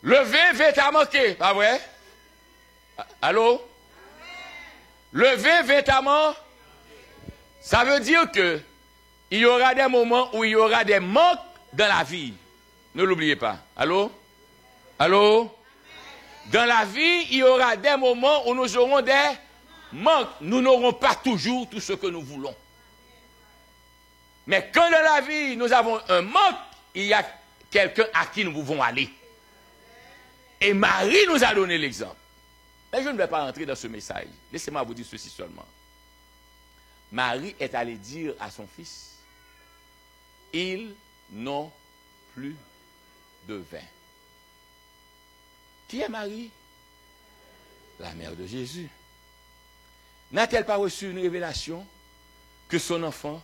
Le vin va manquer, pas vrai? Allô? Le vin va manquer. Ça veut dire que il y aura des moments où il y aura des manques dans la vie. Ne l'oubliez pas. Allô? Allô? Dans la vie, il y aura des moments où nous aurons des manques. Nous n'aurons pas toujours tout ce que nous voulons. Mais quand dans la vie, nous avons un manque, il y a quelqu'un à qui nous pouvons aller. Et Marie nous a donné l'exemple. Mais je ne vais pas rentrer dans ce message. Laissez-moi vous dire ceci seulement. Marie est allée dire à son fils, ils n'ont plus de vin. Qui est Marie? La mère de Jésus. N'a-t-elle pas reçu une révélation que son enfant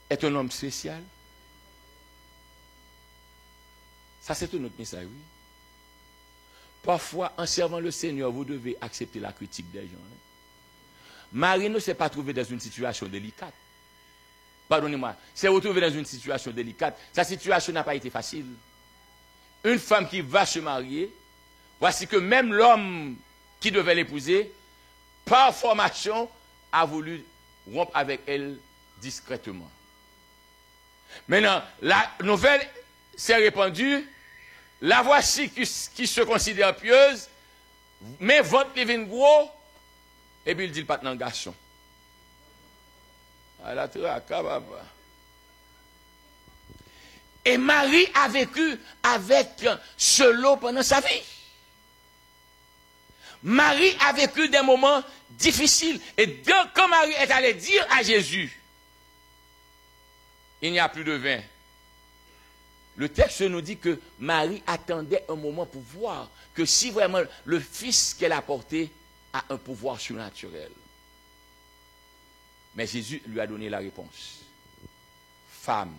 est un homme spécial? Ça, c'est un autre message, oui. Parfois, en servant le Seigneur, vous devez accepter la critique des gens. Marie ne s'est pas trouvée dans une situation délicate. Pardonnez-moi, s'est retrouvée dans une situation délicate. Sa situation n'a pas été facile. Une femme qui va se marier, voici que même l'homme qui devait l'épouser, par formation, a voulu rompre avec elle discrètement. Maintenant, la nouvelle s'est répandue. La voici qui se considère pieuse, mais votre living gros, et puis il dit le patin garçon. Et Marie a vécu avec ce lot pendant sa vie. Marie a vécu des moments difficiles. Et quand Marie est allée dire à Jésus, il n'y a plus de vin. Le texte nous dit que Marie attendait un moment pour voir que si vraiment le fils qu'elle a porté a un pouvoir surnaturel. Mais Jésus lui a donné la réponse. Femme,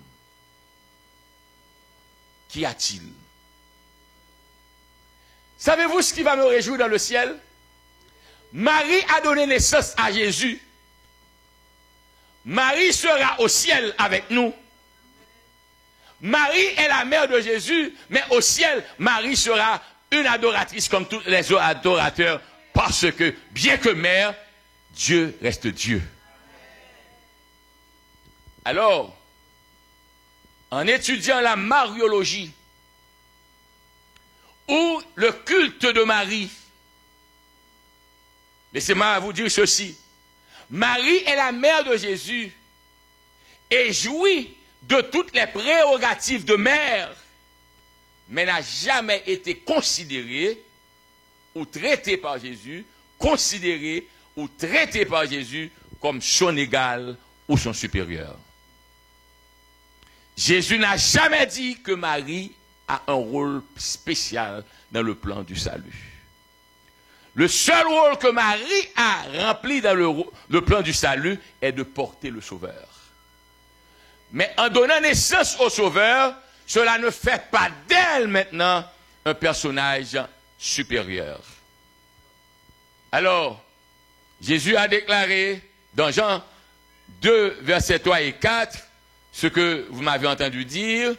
qu'y a-t-il? Savez-vous ce qui va me réjouir dans le ciel? Marie a donné naissance à Jésus. Marie sera au ciel avec nous. Marie est la mère de Jésus, mais au ciel, Marie sera une adoratrice comme tous les autres adorateurs, parce que, bien que mère, Dieu reste Dieu. Alors, en étudiant la mariologie, ou le culte de Marie, laissez-moi vous dire ceci, Marie est la mère de Jésus et jouit de toutes les prérogatives de mère, mais n'a jamais été considérée ou traitée par Jésus, considérée ou traitée par Jésus comme son égal ou son supérieur. Jésus n'a jamais dit que Marie a un rôle spécial dans le plan du salut. Le seul rôle que Marie a rempli dans le plan du salut est de porter le Sauveur. Mais en donnant naissance au Sauveur, cela ne fait pas d'elle maintenant un personnage supérieur. Alors, Jésus a déclaré dans Jean 2, versets 3 et 4, ce que vous m'avez entendu dire,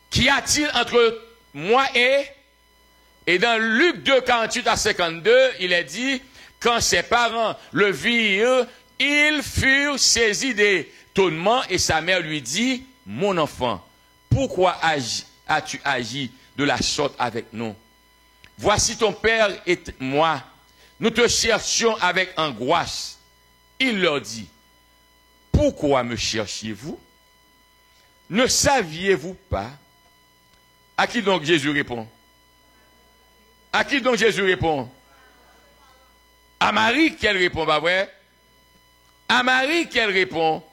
qu'y a-t-il entre moi et dans Luc 2, 48 à 52, il est dit, quand ses parents le virent, ils furent saisis d'étonnement et sa mère lui dit, mon enfant, pourquoi as-tu agi de la sorte avec nous? Voici ton père et moi, nous te cherchions avec angoisse. Il leur dit, pourquoi me cherchiez-vous? Ne saviez-vous pas? À qui donc Jésus répond? À qui donc Jésus répond? À Marie qu'elle répond, pas vrai? À Marie qu'elle répond.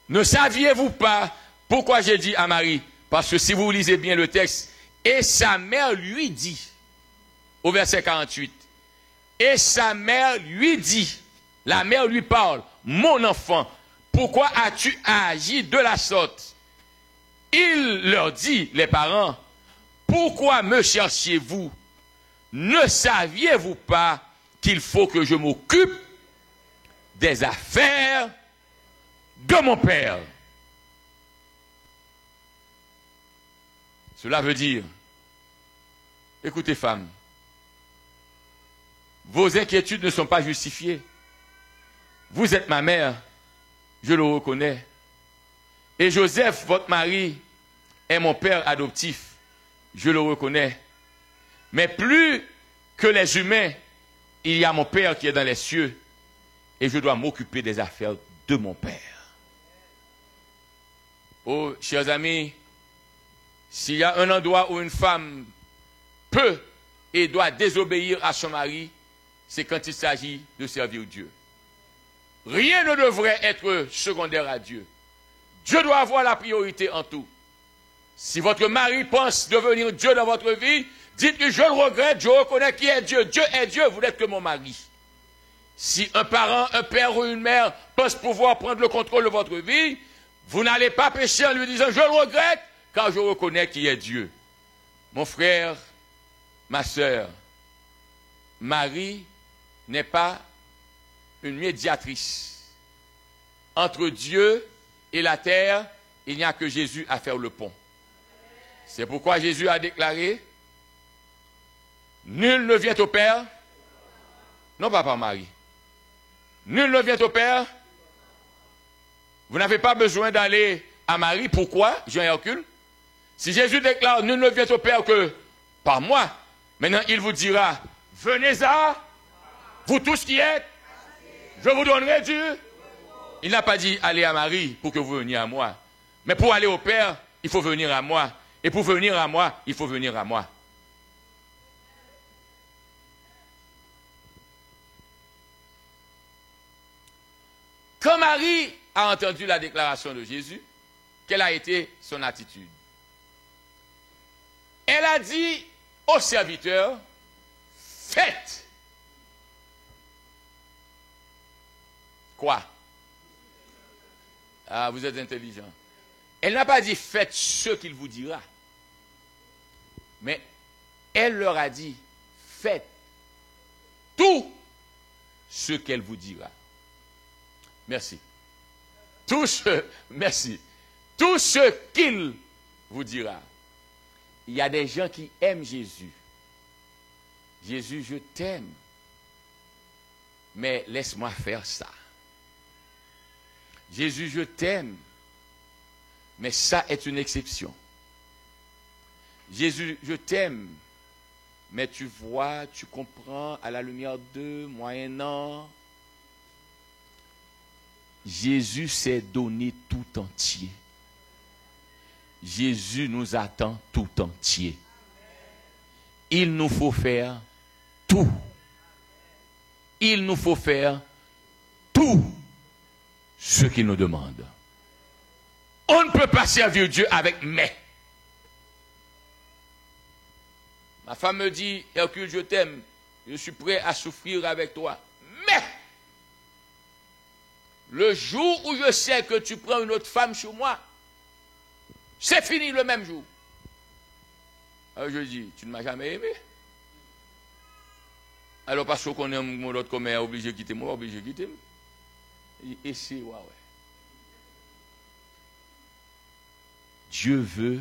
Ne saviez-vous pas? Pourquoi j'ai dit à Marie? Parce que si vous lisez bien le texte, et sa mère lui dit, au verset 48, et sa mère lui dit, la mère lui parle, mon enfant, pourquoi as-tu agi de la sorte? Il leur dit, les parents, pourquoi me cherchiez-vous? Ne saviez-vous pas qu'il faut que je m'occupe des affaires de mon père? Cela veut dire, écoutez femmes, vos inquiétudes ne sont pas justifiées. Vous êtes ma mère, je le reconnais. Et Joseph, votre mari, est mon père adoptif, je le reconnais. Mais plus que les humains, il y a mon Père qui est dans les cieux, et je dois m'occuper des affaires de mon Père. Oh, chers amis, s'il y a un endroit où une femme peut et doit désobéir à son mari, c'est quand il s'agit de servir Dieu. Rien ne devrait être secondaire à Dieu. Dieu doit avoir la priorité en tout. Si votre mari pense devenir Dieu dans votre vie, dites que je le regrette, je reconnais qui est Dieu. Dieu est Dieu, vous n'êtes que mon mari. Si un parent, un père ou une mère pense pouvoir prendre le contrôle de votre vie, vous n'allez pas pécher en lui disant je le regrette, car je reconnais qui est Dieu. Mon frère, ma sœur, Marie n'est pas une médiatrice. Entre Dieu et la terre, il n'y a que Jésus à faire le pont. C'est pourquoi Jésus a déclaré, nul ne vient au Père, non pas par Marie, nul ne vient au Père. Vous n'avez pas besoin d'aller à Marie. Pourquoi, Jean et Hercule? Si Jésus déclare, nul ne vient au Père que par moi, maintenant il vous dira, venez à, vous tous qui êtes, je vous donnerai Dieu. Il n'a pas dit, allez à Marie pour que vous veniez à moi. Mais pour aller au Père, il faut venir à moi. Et pour venir à moi, il faut venir à moi. Quand Marie a entendu la déclaration de Jésus, quelle a été son attitude? Elle a dit au serviteur, faites. Quoi? Ah, vous êtes intelligent. Elle n'a pas dit faites ce qu'il vous dira. Mais elle leur a dit faites tout ce qu'elle vous dira. Merci. Merci. Tout ce qu'il vous dira. Il y a des gens qui aiment Jésus. Jésus, je t'aime. Mais laisse-moi faire ça. Jésus, je t'aime. Mais ça est une exception. Jésus, je t'aime. Mais tu vois, tu comprends, à la lumière de moyennant. Jésus s'est donné tout entier. Jésus nous attend tout entier. Il nous faut faire tout. Il nous faut faire tout ce qu'il nous demande. On ne peut pas servir Dieu avec mais. Ma femme me dit, Hercule, je t'aime, je suis prêt à souffrir avec toi. Mais, le jour où je sais que tu prends une autre femme sur moi, c'est fini le même jour. Alors je dis, tu ne m'as jamais aimé. Alors parce qu'on aime mon autre comme obligé de quitter moi, obligé de quitter moi. Et c'est, ouais. Dieu veut.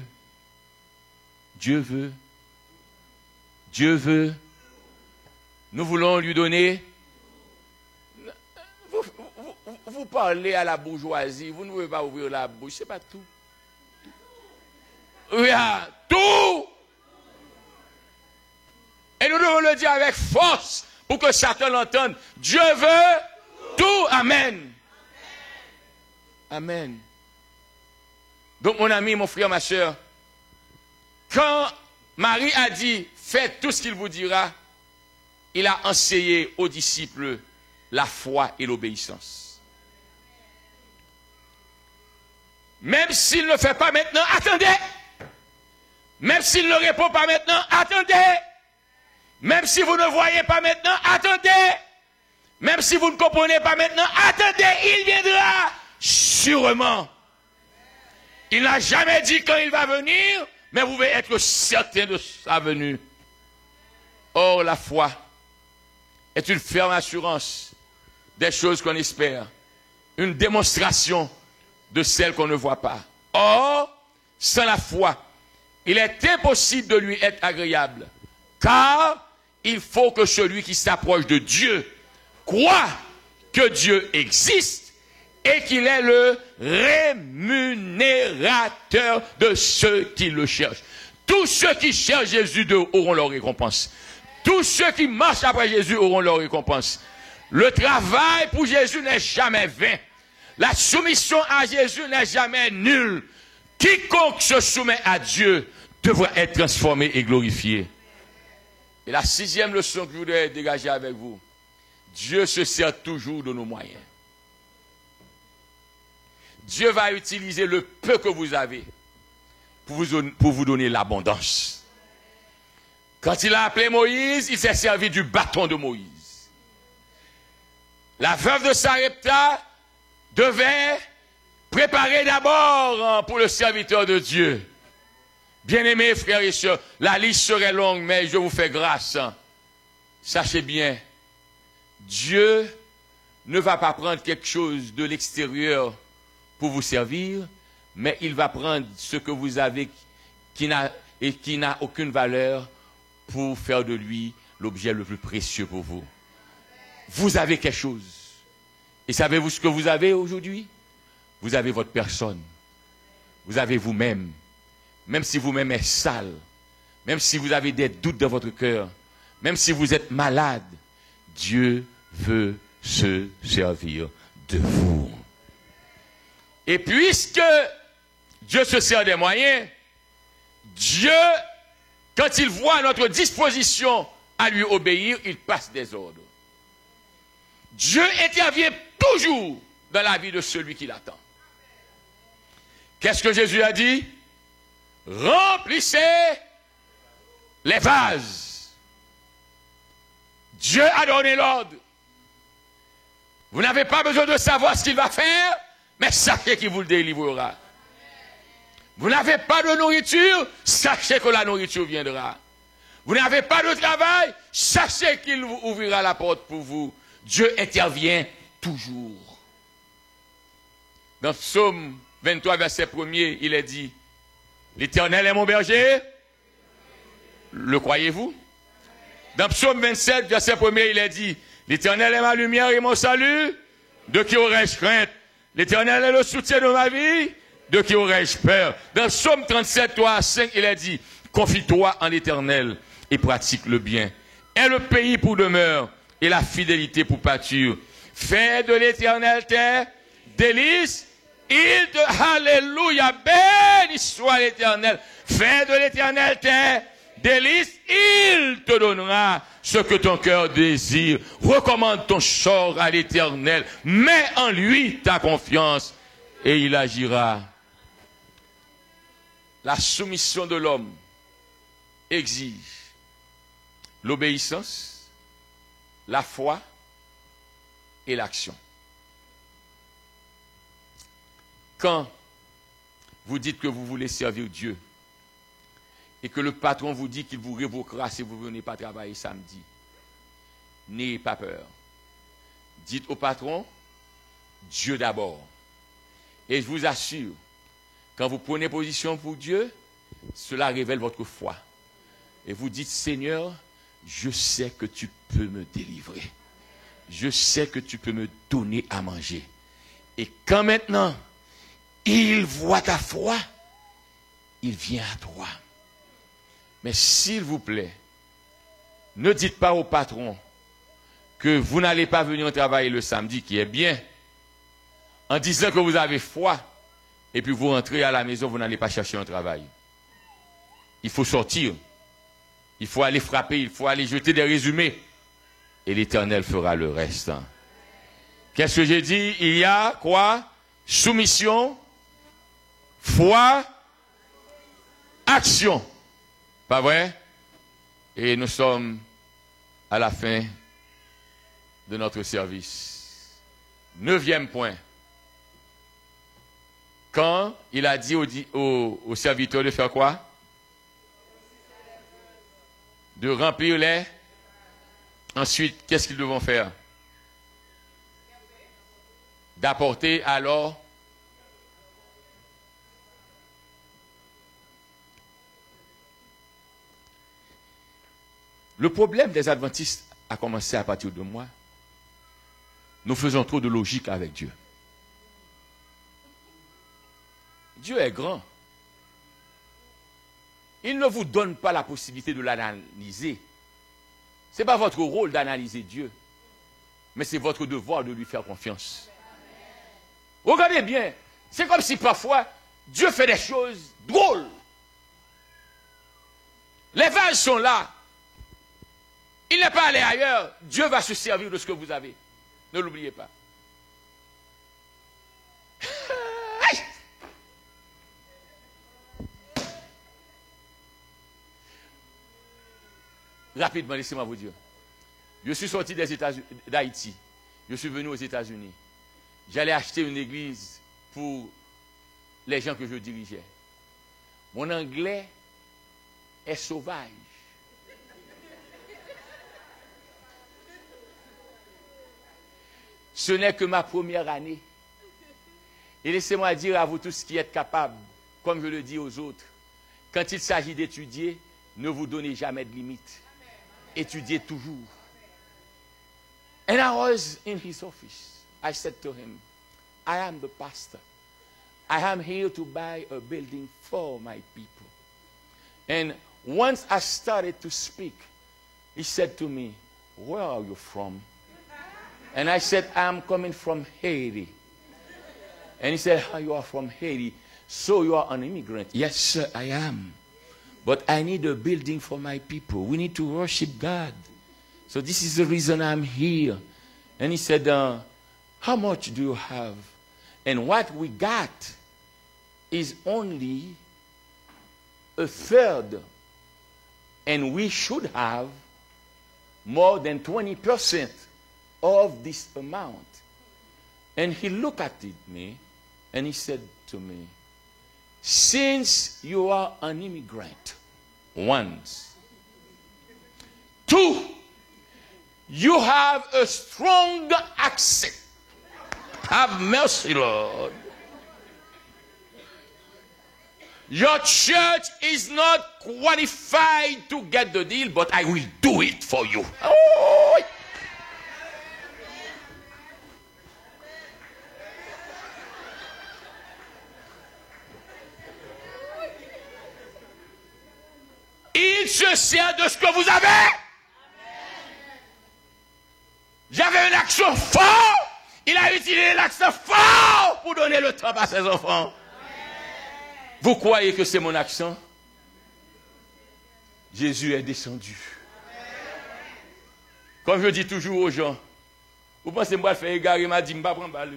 Nous voulons lui donner. Vous parlez à la bourgeoisie, vous ne pouvez pas ouvrir la bouche, c'est pas tout. Oui, tout. Et nous devons le dire avec force pour que Satan l'entende. Dieu veut tout. Amen. Amen. Donc mon ami, mon frère, ma soeur, quand Marie a dit, faites tout ce qu'il vous dira, il a enseigné aux disciples la foi et l'obéissance. Même s'il ne le fait pas maintenant, attendez. Même s'il ne répond pas maintenant, attendez. Même si vous ne voyez pas maintenant, attendez. Même si vous ne comprenez pas maintenant, attendez. Il viendra sûrement. Il n'a jamais dit quand il va venir, mais vous pouvez être certain de sa venue. Or, la foi est une ferme assurance des choses qu'on espère, une démonstration de celles qu'on ne voit pas. Or, sans la foi, il est impossible de lui être agréable. Car il faut que celui qui s'approche de Dieu croit que Dieu existe et qu'il est le rémunérateur de ceux qui le cherchent. Tous ceux qui cherchent Jésus auront leur récompense. Tous ceux qui marchent après Jésus auront leur récompense. Le travail pour Jésus n'est jamais vain. La soumission à Jésus n'est jamais nulle. Quiconque se soumet à Dieu devra être transformé et glorifié. Et la 6e leçon que je voudrais dégager avec vous. Dieu se sert toujours de nos moyens. Dieu va utiliser le peu que vous avez pour vous donner l'abondance. Quand il a appelé Moïse, il s'est servi du bâton de Moïse. La veuve de Sarepta devait préparer d'abord pour le serviteur de Dieu. Bien-aimés frères et sœurs, la liste serait longue, mais je vous fais grâce. Sachez bien, Dieu ne va pas prendre quelque chose de l'extérieur pour vous servir, mais il va prendre ce que vous avez qui n'a aucune valeur pour faire de lui l'objet le plus précieux pour vous. Vous avez quelque chose. Et savez-vous ce que vous avez aujourd'hui? Vous avez votre personne. Vous avez vous-même. Même si vous-même êtes sale, même si vous avez des doutes dans votre cœur, même si vous êtes malade, Dieu veut se servir de vous. Et puisque Dieu se sert des moyens, Dieu, quand il voit notre disposition à lui obéir, il passe des ordres. Dieu intervient toujours dans la vie de celui qui l'attend. Qu'est-ce que Jésus a dit? Remplissez les vases. Dieu a donné l'ordre. Vous n'avez pas besoin de savoir ce qu'il va faire, mais sachez qu'il vous le délivrera. Vous n'avez pas de nourriture, sachez que la nourriture viendra. Vous n'avez pas de travail, sachez qu'il vous ouvrira la porte pour vous. Dieu intervient toujours. Dans Psaume 23, verset 1er, il est dit, l'Éternel est mon berger. Le croyez-vous? Dans Psaume 27, verset 1er, il est dit, l'Éternel est ma lumière et mon salut. De qui aurais-je crainte? L'Éternel est le soutien de ma vie. De qui aurais-je peur? Dans Psaume 37, 3 à 5, il est dit, confie-toi en l'Éternel et pratique le bien. Aie le pays pour demeure et la fidélité pour pâture. Fais de l'Éternel tes délices. Alléluia, béni soit l'Éternel. Fais de l'Éternel tes délices, il te donnera ce que ton cœur désire. Recommande ton sort à l'Éternel. Mets en lui ta confiance et il agira. La soumission de l'homme exige l'obéissance, la foi et l'action. Quand vous dites que vous voulez servir Dieu et que le patron vous dit qu'il vous révoquera si vous ne venez pas travailler samedi, n'ayez pas peur. Dites au patron, Dieu d'abord. Et je vous assure, quand vous prenez position pour Dieu, cela révèle votre foi. Et vous dites, Seigneur, je sais que tu peux me délivrer. Je sais que tu peux me donner à manger. Et quand maintenant, il voit ta foi, il vient à toi. Mais s'il vous plaît, ne dites pas au patron que vous n'allez pas venir travailler le samedi, qui est bien, en disant que vous avez foi, et puis vous rentrez à la maison, vous n'allez pas chercher un travail. Il faut sortir, il faut aller frapper, il faut aller jeter des résumés, et l'Éternel fera le reste. Qu'est-ce que j'ai dit? Il y a quoi? Soumission, foi, action. Pas vrai? Et nous sommes à la fin de notre service. 9e point. Quand il a dit aux serviteurs de faire quoi? De remplir les. Ensuite, qu'est-ce qu'ils devront faire? D'apporter alors Le problème des adventistes a commencé à partir de moi. Nous faisons trop de logique avec Dieu. Dieu est grand. Il ne vous donne pas la possibilité de l'analyser. Ce n'est pas votre rôle d'analyser Dieu, mais c'est votre devoir de lui faire confiance. Regardez bien, c'est comme si parfois Dieu fait des choses drôles. Les vases sont là. Il n'est pas allé ailleurs. Dieu va se servir de ce que vous avez. Ne l'oubliez pas. Rapidement, laissez-moi vous dire. Je suis sorti des États-Unis, d'Haïti. Je suis venu aux États-Unis. J'allais acheter une église pour les gens que je dirigeais. Mon anglais est sauvage. Ce n'est que ma première année. Et laissez-moi dire à vous tous qui êtes capables, comme je le dis aux autres, quand il s'agit d'étudier, ne vous donnez jamais de limites. Étudiez toujours. And I was in his office. I said to him, I am the pastor. I am here to buy a building for my people. And once I started to speak, he said to me, where are you from? And I said, I'm coming from Haiti. And he said, oh, you are from Haiti, so you are an immigrant. Yes, sir, I am. But I need a building for my people. We need to worship God. So this is the reason I'm here. And he said, how much do you have? And what we got is only a third. And we should have more than 20% of this amount. And he looked at me and he said to me, since you are an immigrant, once. Two, you have a strong accent. Have mercy, Lord. Your church is not qualified to get the deal, but I will do it for you. Oh. Il se sert de ce que vous avez. J'avais un accent fort. Il a utilisé l'accent fort pour donner le temps à ses enfants. Vous croyez que c'est mon accent? Jésus est descendu. Comme je dis toujours aux gens, vous pensez que moi je fais égarer, m'a dit, je ne vais pas prendre balle,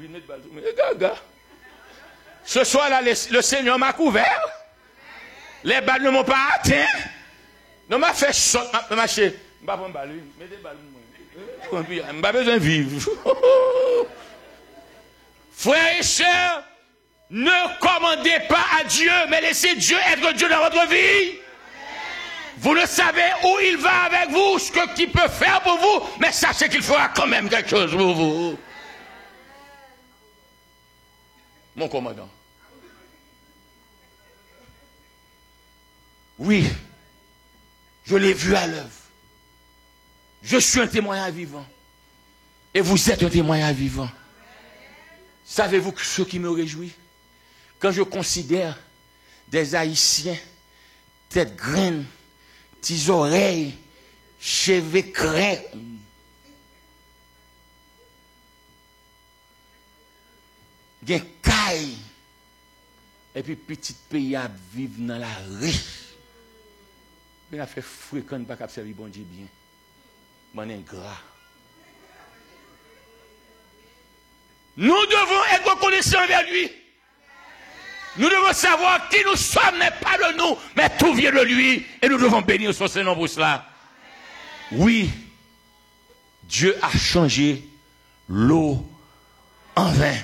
ce soir-là, le Seigneur m'a couvert. Les balles ne m'ont pas atteint. Non, m'a fait sauter, m'a marché. Je ne vais pas prendre balle, mettez balle. Je n'ai pas besoin de vivre. Frères et sœurs, ne commandez pas à Dieu, mais laissez Dieu être Dieu dans votre vie. Vous ne savez où il va avec vous, ce qu'il peut faire pour vous, mais sachez qu'il fera quand même quelque chose pour vous. Mon commandant. Oui, je l'ai vu à l'œuvre. Je suis un témoignage vivant. Et vous êtes un témoignage vivant. Savez-vous ce qui me réjouit? Quand je considère des Haïtiens, tête graine, petites oreilles, cheveux craies, des cailles, et puis petit pays à vivre dans la rue. Il a fait fréquent, pas qu'à servir bon Dieu bien. Mon ingrat. Nous devons être reconnaissants envers lui. Nous devons savoir qui nous sommes n'est pas de nous, mais tout vient de lui. Et nous devons bénir son Seigneur pour cela. Oui, Dieu a changé l'eau en vin.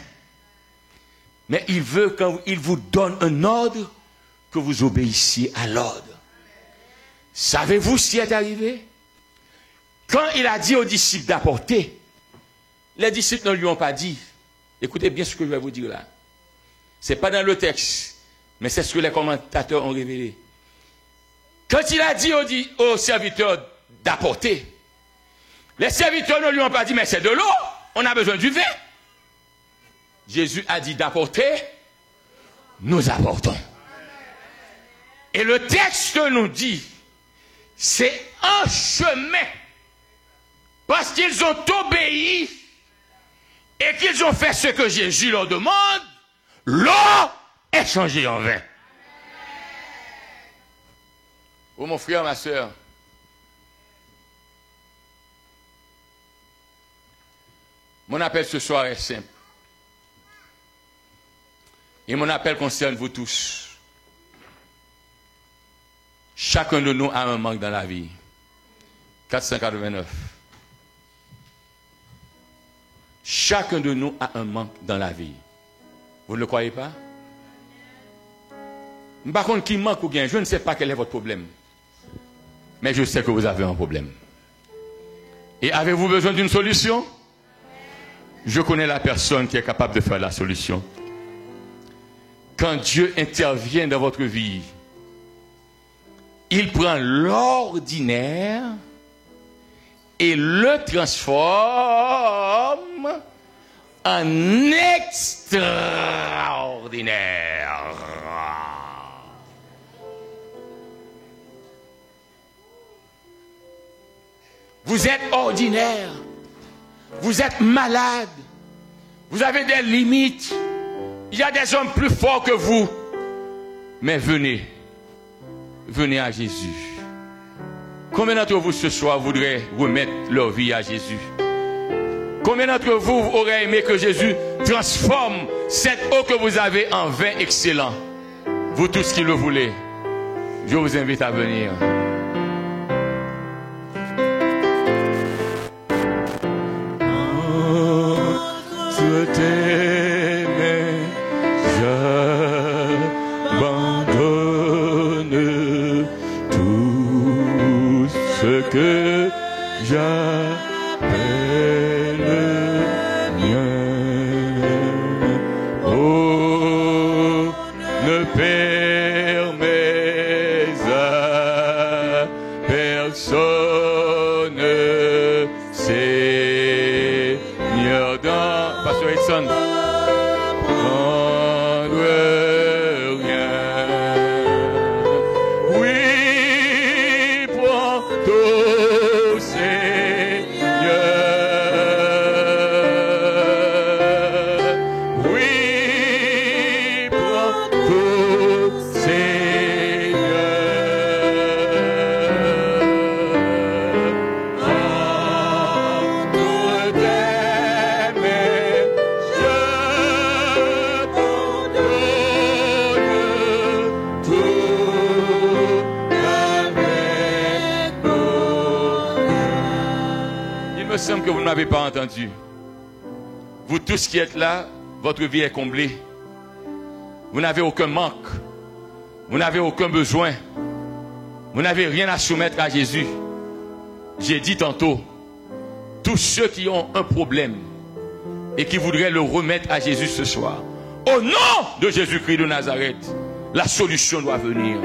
Mais il veut qu'il vous donne un ordre, que vous obéissiez à l'ordre. Savez-vous ce qui est arrivé? Quand il a dit aux disciples d'apporter, les disciples ne lui ont pas dit. Écoutez bien ce que je vais vous dire là. Ce n'est pas dans le texte, mais c'est ce que les commentateurs ont révélé. Quand il a dit aux serviteurs d'apporter. Les serviteurs ne lui ont pas dit, mais c'est de l'eau, on a besoin du vin. Jésus a dit d'apporter, nous apportons. Et le texte nous dit, c'est un chemin. Parce qu'ils ont obéi et qu'ils ont fait ce que Jésus leur demande, l'eau est changée en vin. Oh mon frère, ma soeur, mon appel ce soir est simple. Et mon appel concerne vous tous. Chacun de nous a un manque dans la vie. 489. Chacun de nous a un manque dans la vie. Vous ne le croyez pas? Par contre, qui manque ou bien, je ne sais pas quel est votre problème. Mais je sais que vous avez un problème. Et avez-vous besoin d'une solution? Je connais la personne qui est capable de faire la solution. Quand Dieu intervient dans votre vie, il prend l'ordinaire et le transforme en extraordinaire. Vous êtes ordinaire. Vous êtes malade. Vous avez des limites. Il y a des hommes plus forts que vous. Mais venez. Venez à Jésus. Combien d'entre vous ce soir voudraient remettre leur vie à Jésus? Combien d'entre vous auraient aimé que Jésus transforme cette eau que vous avez en vin excellent? Vous tous qui le voulez, je vous invite à venir. Je t'aimais, j'abandonne tout ce que j'appelle mien. Oh, ne permets à personne, Seigneur, dans Pasteur Edson, prendre rien. Oui, prends tout, Seigneur. Oui, prends tout, Seigneur. Entre tes mains, je t'ordonne tout avec bonheur. Il me semble que vous ne m'avez pas entendu. Vous tous qui êtes là, votre vie est comblée. Vous n'avez aucun manque. Vous n'avez aucun besoin. Vous n'avez rien à soumettre à Jésus. J'ai dit tantôt, tous ceux qui ont un problème et qui voudraient le remettre à Jésus ce soir, au nom de Jésus-Christ de Nazareth, la solution doit venir.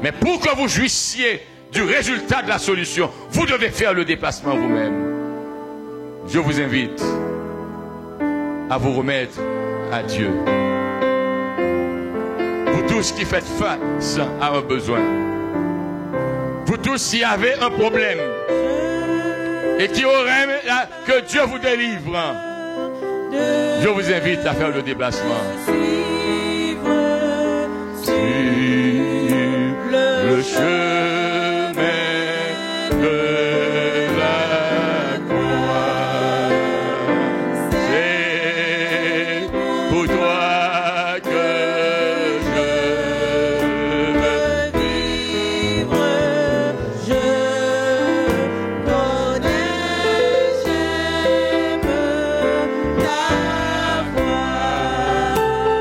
Mais pour que vous jouissiez du résultat de la solution, vous devez faire le déplacement vous-même. Je vous invite à vous remettre à Dieu. Vous tous qui faites face à un besoin, vous tous qui avez un problème et qui auraient aimé que Dieu vous délivre, je vous invite à faire le déplacement. Sur le chemin de la croix, c'est pour toi que je veux vivre. Je connais, j'aime ta voix.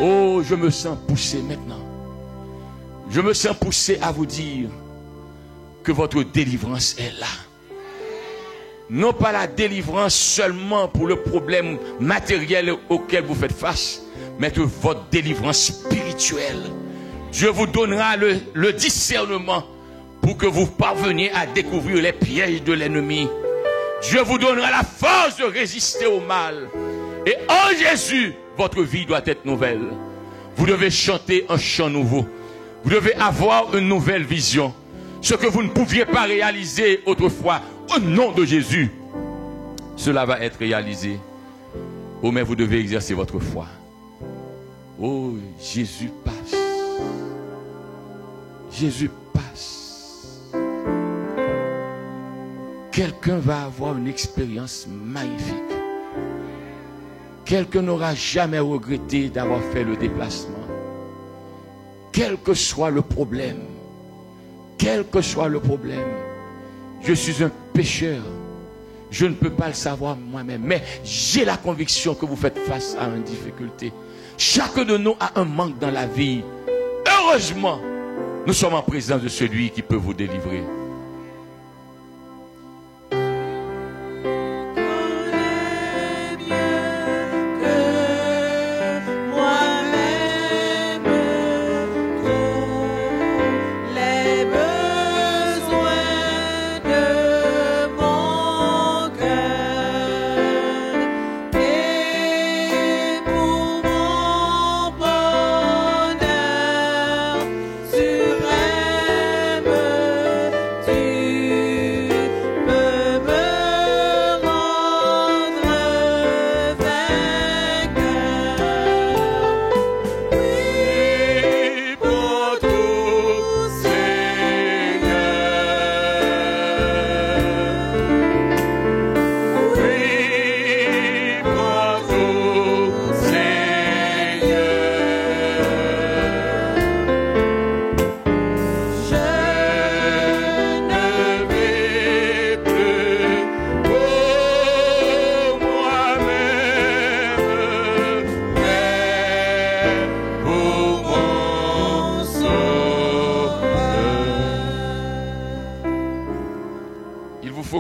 Oh, je me sens poussé maintenant. Je me sens poussé à vous dire que votre délivrance est là. Non pas la délivrance seulement pour le problème matériel auquel vous faites face, mais de votre délivrance spirituelle. Dieu vous donnera le discernement pour que vous parveniez à découvrir les pièges de l'ennemi. Dieu vous donnera la force de résister au mal. Et en Jésus, votre vie doit être nouvelle. Vous devez chanter un chant nouveau. Vous devez avoir une nouvelle vision. Ce que vous ne pouviez pas réaliser autrefois, au nom de Jésus, cela va être réalisé. Oh, mais vous devez exercer votre foi. Oh, Jésus passe. Jésus passe. Quelqu'un va avoir une expérience magnifique. Quelqu'un n'aura jamais regretté d'avoir fait le déplacement. Quel que soit le problème, quel que soit le problème, je suis un pécheur. Je ne peux pas le savoir moi-même, mais j'ai la conviction que vous faites face à une difficulté. Chacun de nous a un manque dans la vie. Heureusement, nous sommes en présence de celui qui peut vous délivrer.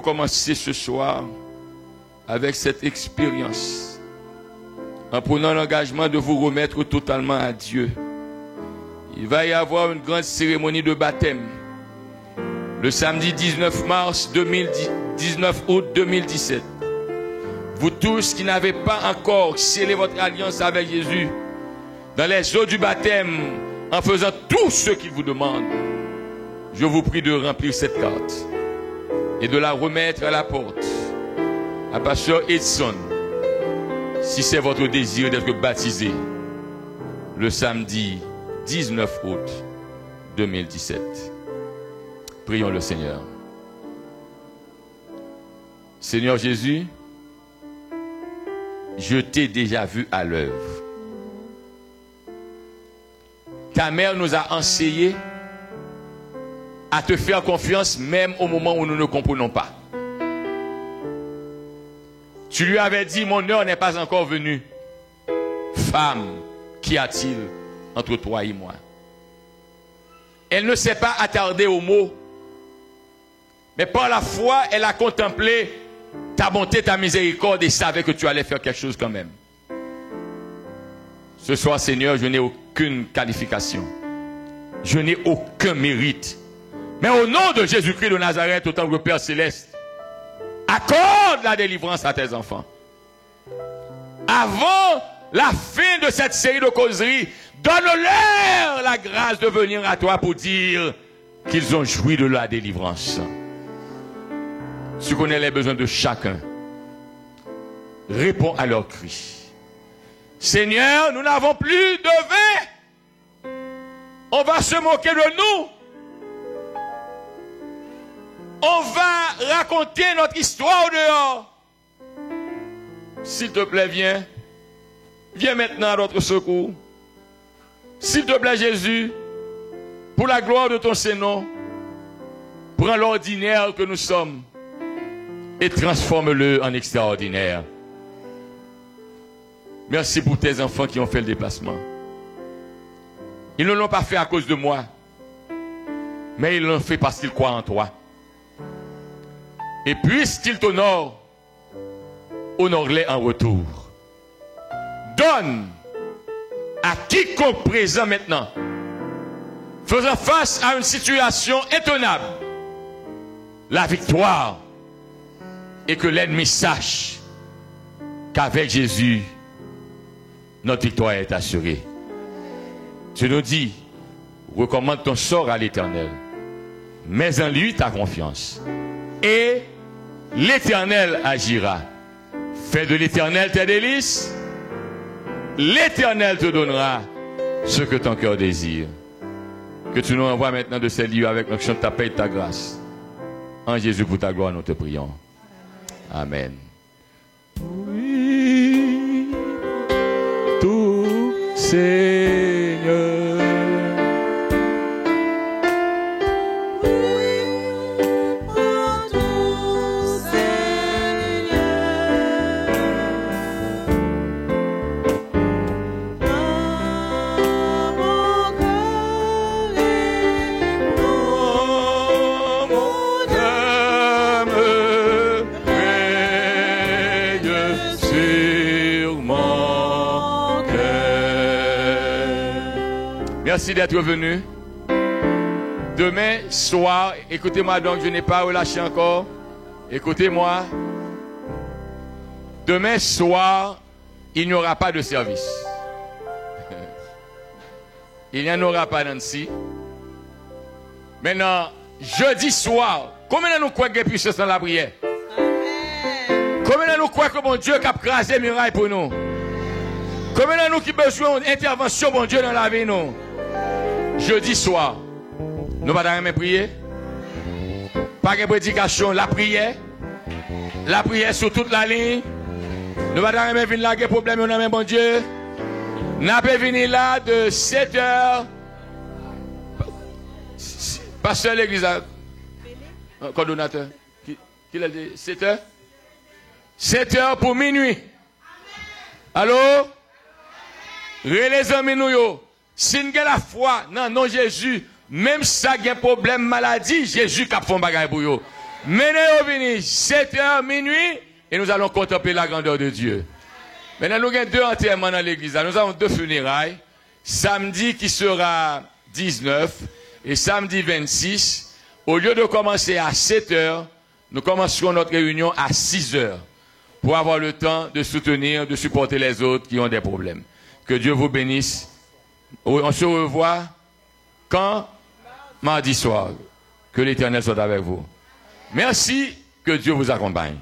Commencer ce soir avec cette expérience en prenant l'engagement de vous remettre totalement à Dieu. Il va y avoir une grande cérémonie de baptême le samedi 19 août 2017. Vous tous qui n'avez pas encore scellé votre alliance avec Jésus dans les eaux du baptême en faisant tout ce qu'il vous demande, je vous prie de remplir cette carte et de la remettre à la porte à Pasteur Edson, si c'est votre désir d'être baptisé le samedi 19 août 2017. Prions le Seigneur. Seigneur Jésus, je t'ai déjà vu à l'œuvre. Ta mère nous a enseigné à te faire confiance même au moment où nous ne comprenons pas. Tu lui avais dit, mon heure n'est pas encore venue. Femme, qu'y a-t-il entre toi et moi? Elle ne s'est pas attardée aux mots, mais par la foi, elle a contemplé ta bonté, ta miséricorde et savait que tu allais faire quelque chose quand même. Ce soir, Seigneur, je n'ai aucune qualification. Je n'ai aucun mérite. Mais au nom de Jésus-Christ de Nazareth, autant que Père Céleste, accorde la délivrance à tes enfants. Avant la fin de cette série de causeries, donne-leur la grâce de venir à toi pour dire qu'ils ont joui de la délivrance. Tu connais les besoins de chacun. Réponds à leurs cris. Seigneur, nous n'avons plus de vin. On va se moquer de nous. On va raconter notre histoire au dehors. S'il te plaît, viens. Viens maintenant à notre secours. S'il te plaît, Jésus, pour la gloire de ton Saint-Nom, prends l'ordinaire que nous sommes et transforme-le en extraordinaire. Merci pour tes enfants qui ont fait le déplacement. Ils ne l'ont pas fait à cause de moi, mais ils l'ont fait parce qu'ils croient en toi. Et puisqu'ils t'honorent, honore-les en retour. Donne à quiconque présent maintenant, faisant face à une situation étonnable, la victoire, et que l'ennemi sache qu'avec Jésus, notre victoire est assurée. Tu nous dis, recommande ton sort à l'Éternel, mets en lui ta confiance, et l'Éternel agira. Fais de l'Éternel tes délices, l'Éternel te donnera ce que ton cœur désire. Que tu nous envoies maintenant de ces lieux avec notre chant de ta paix et de ta grâce. En Jésus, pour ta gloire, nous te prions. Amen. Oui, tout Seigneur. Merci d'être venu. Demain soir, écoutez-moi donc, je n'ai pas relâché encore. Écoutez-moi. Demain soir, il n'y aura pas de service. Il n'y en aura pas, Nancy. Maintenant, jeudi soir, combien de nous croient qu'il y a puissance dans la prière? Combien de nous croient que mon Dieu a crasé les murailles pour nous? Combien de nous qui besoin d'intervention, mon Dieu, dans la vie, nous? Jeudi soir, nous ne allons pas prier. Pas de prédication, la prière sur toute la ligne. Nous ne allons pas venir là, des problèmes, nous avons bon Dieu. Nous allons venir là de 7h. Pasteur de l'église, coordonnateur, qui l'a dit 7h? 7h pour minuit. Allô? Les amis, nous, si nous avons la foi, non, Jésus, même si ça a un problème, maladie, Jésus qui a fait un bagage pour vous. Menez-vous venir, 7h minuit, et nous allons contempler la grandeur de Dieu. Maintenant, nous avons 2 enterrements dans l'église. Nous avons 2 funérailles. Samedi qui sera 19 et samedi 26. Au lieu de commencer à 7h, nous commencerons notre réunion à 6h pour avoir le temps de soutenir, de supporter les autres qui ont des problèmes. Que Dieu vous bénisse. On se revoit quand? Mardi soir. Que l'Éternel soit avec vous. Merci, que Dieu vous accompagne.